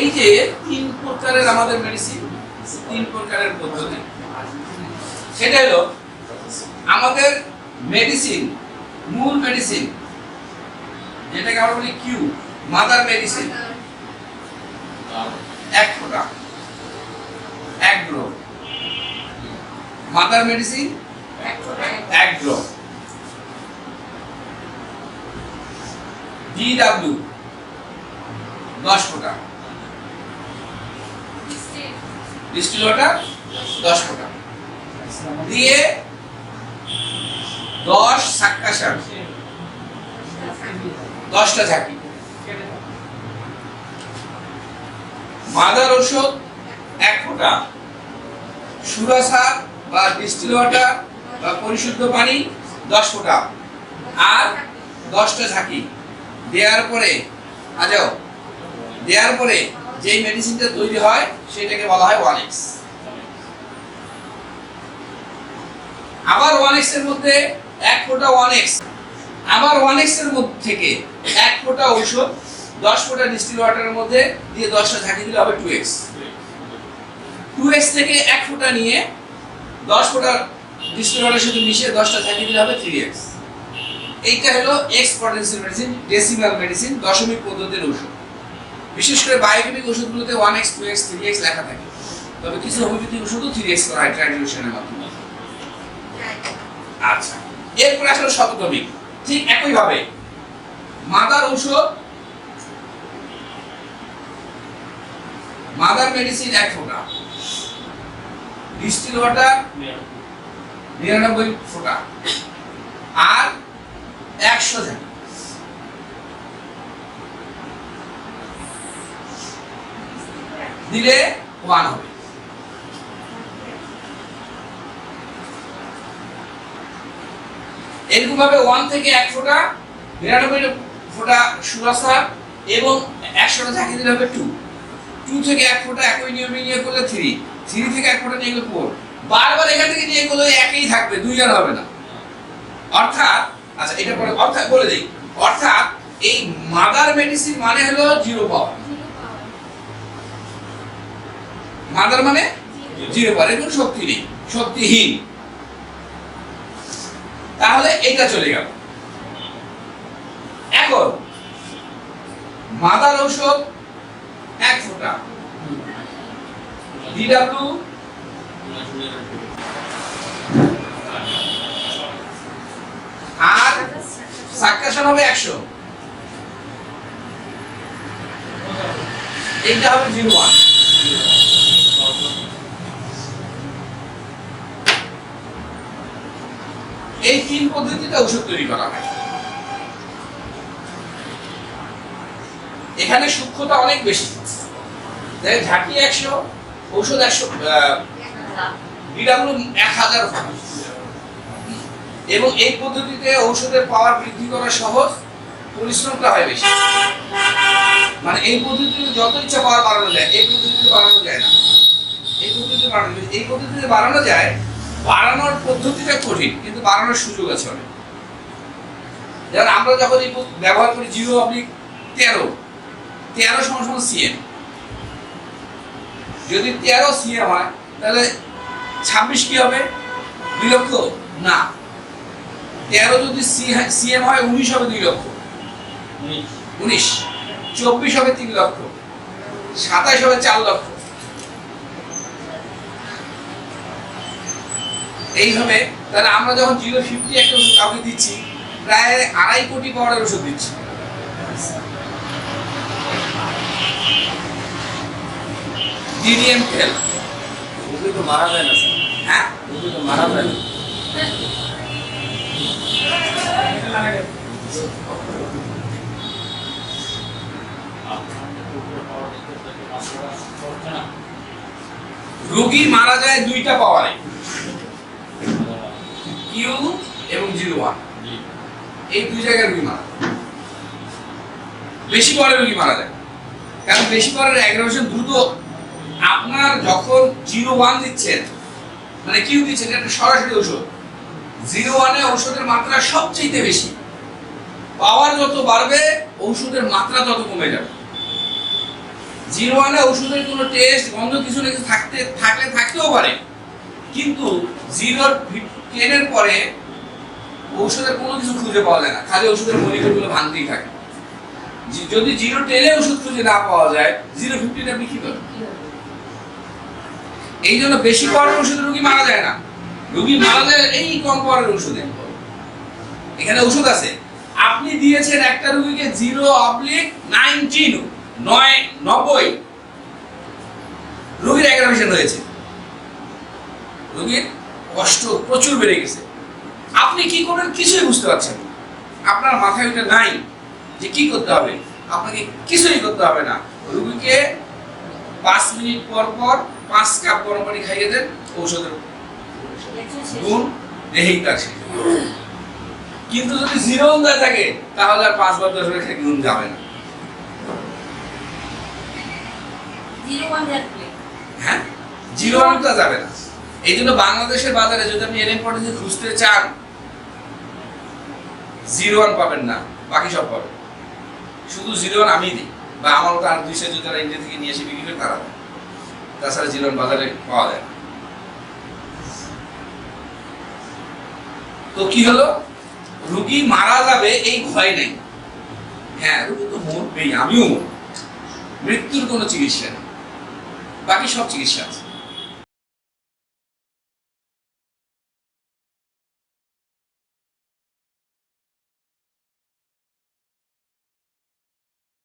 এই যে তিন প্রকারের আমাদের মেডিসিন, তিন প্রকারের পদ্ধতি, সেটা হলো আমাদের মেডিসিন, মূল মেডিসিন যেটাকে আমরা বলি কিউ, মাদার মেডিসিন, এক ফোঁটা, এক ড্রপ। মাদার মেডিসিন এক ড্রপ। DW 10 ফোঁটা, ডিস্টিল ওয়াটার 10 ফোঁটা দিয়ে 10 সাক্কাশান, 10টা ঝাঁকি। মাদার ঔষধ 1 ফোঁটা, সুরাসার বা ডিস্টিল ওয়াটার বা পরিশুদ্ধ পানি 10 ফোঁটা আর 10টা ঝাঁকি দেওয়ার পরে দেওয়ার পরে যে মেডিসিনটা তৈরি হয় সেটাকে বলা হয় 1x। আবার 1x এর মধ্যে 1 ফোঁটা 1x, আবার 1x এর মধ্যে থেকে 1 ফোঁটা ঔষধ 10 ফোঁটা ডিস্টিল ওয়াটারের মধ্যে দিয়ে 10টা ঝাঁকি দিলে হবে 2x। 2x থেকে 1 ফোঁটা নিয়ে 10 ফোঁটা ডিস্টিল ওয়াটারের সাথে মিশিয়ে 10টা ঝাঁকি দিলে হবে 3x। এইটা হলো এক্সপোনেনশিয়াল মেডিসিন, ডেসিমাল মেডিসিন, দশমিক পদ্ধতির ঔষধ। বিশেষ করে বায়োকেমিক ওষুধগুলোতে 1x 2x 3x লেখা থাকে, তবে কিছু হোমিওপ্যাথি ওষুধও 3x করা হয় ট্রাইডিউশনের মাধ্যমে। আচ্ছা, এরপর আসলে শতটমিক। ঠিক একই ভাবে মাদার ঔষধ, মাদার মেডিসিন 1 ফোঁটা, ডিস্টিল ওয়াটার 99 ফোঁটা আর 100 ঝাঁকি। দিলে 1 হবে। এরকম ভাবে 1 থেকে 1 ফোঁটা, 99 ফোঁটা সুরাসার এবং 100টা ঝাঁকি দিলে হবে 2। 2 থেকে 1 ফোঁটা একই নিয়মে নিয়ে করলে 3, 3 থেকে 1 ফোঁটা নিয়ে গেলে 4। বারবার এখান থেকে নিয়ে গেলে একই থাকবে, 2 আর হবে না। অর্থাৎ আচ্ছা, এটা পরে অর্থাৎ বলে দেই, অর্থাৎ এই মাদার মেডিসিন মানে হলো 0 পাওয়ার। মাদার মানে 0 পাওয়ার, এর কোনো শক্তি নেই, শক্তিহীন। তাহলে এটা চলে গেল। এখন মাদার ঔষধ 1 ফোঁটা, DW আর সাক্কাশন হবে 100। এইটা হবে 01। এই তিন পদ্ধতিতে ঔষধ তৈরি করা হয়। এখানে সূক্ষ্মতা অনেক বেশি। দেখেন ঝাঁকি 100, ঔষধ 100, DW 1000 ফোঁটা। এবং এই পদ্ধতিতে ঔষধের পাওয়ার বৃদ্ধি করা সহজ, পরিশ্রমটা হয় বেশি। মানে এই পদ্ধতিতে যত ইচ্ছা পাওয়ার বাড়ানো যায়, এই পদ্ধতিতে বাড়ানো যায় না। এই পদ্ধতিতে বাড়ানো যায়, বাড়ানোর পদ্ধতিটা কঠিন কিন্তু বাড়ানোর সুযোগ আছে অনেক। যেমন আমরা যখন এই ব্যবহার করি 0/13, 13 সমান CM। যদি 13 CM হয় তাহলে 26 কি হবে? 2 লক্ষ না, 13 যদি CM হয় 19 হবে 2 লক্ষ, 19, 24 হবে 3 লক্ষ, 27 হবে 4 লক্ষ। এইভাবে তাহলে আমরা যখন 0.50 একটা ওষুধ কাউকে দিচ্ছি, প্রায় 2.5 কোটি পাওয়ারের ওষুধ দিচ্ছি। DDM তেল ওকে তো মারা যায় না স্যার। হ্যাঁ, ওকে তো মারা যায় না। রোগী মারা যায় 2টা পাওয়ারে, কিউ এবং 01। এই 2 জায়গায় রোগী মারা যায়। বেশি পাওয়ারে রোগী মারা যায়, কারণ বেশি পাওয়ারের অ্যাগ্রাভেশন দ্রুত। আপনার যখন 01 দিচ্ছেন, মানে কিউ দিচ্ছেন, এটা সরাসরি ঔষধ। 01 এ ঔষধের মাত্রা সবচেয়ে বেশি, পাওয়ার যত বাড়বে ঔষধের মাত্রা তত কমে যাবে। 01 এ ওষুধের কোনো টেস্ট গন্ধ কিছু না কিছু থাকতেও পারে, কিন্তু 10 এর পরে ঔষধের কোনো কিছু খুঁজে পাওয়া যায় না, খালি ওষুধের মলিকিউলগুলো ভাঙতেই থাকে। যদি 010 এ ওষুধ খুঁজে না পাওয়া যায় 015 আপনি কি করবেন? এই জন্য বেশি পাওয়ারের ওষুধে রোগী মারা যায় না, রোগী মারা যায় এই কম পাওয়ারের ওষুধে। এখানে ওষুধ আছে, আপনি দিয়েছেন একটা রোগীকে 0/19 90 রোগীর অ্যাগ্রাভেশন হয়েছে, রোগীর কষ্ট প্রচুর বেড়ে গেছে, আপনি কি করবেন কিছুই বুঝতে পারছেন না, আপনার মাথায় ওটা নাই যে কি করতে হবে। আপনাকে কিছুই করতে হবে না, রোগীকে 5 মিনিট পর পর 5 কাপ গরম পানি খাইয়ে দেন, ঔষধের গুণ দেহেই তার শেষ। কিন্তু যদি 0 দেয় থাকে তাহলে আর 5 বার 10 বার খেয়ে গুণ যাবে না। 01 হ্যাঁ, 01 টা যাবে না। এই জন্য বাংলাদেশের বাজারে যদি আপনি এলএম পটেন্সি খুঁজতে চান 01 পাবেন না, বাকি সব পাবেন। শুধু 01 আমি দিই, বা আমার মতো আর 200 যদি তারা ইন্ডিয়া থেকে নিয়ে এসে বিক্রি করে তারা দেয়, তাছাড়া 01 বাজারে পাওয়া যায় না। তো কি হলো, রোগী মারা যাবে এই ভয় নেই। হ্যাঁ, রোগী তো মরবেই, আমিও মরব, মৃত্যুর কোনো চিকিৎসা নেই, বাকি সব চিকিৎসা আছে।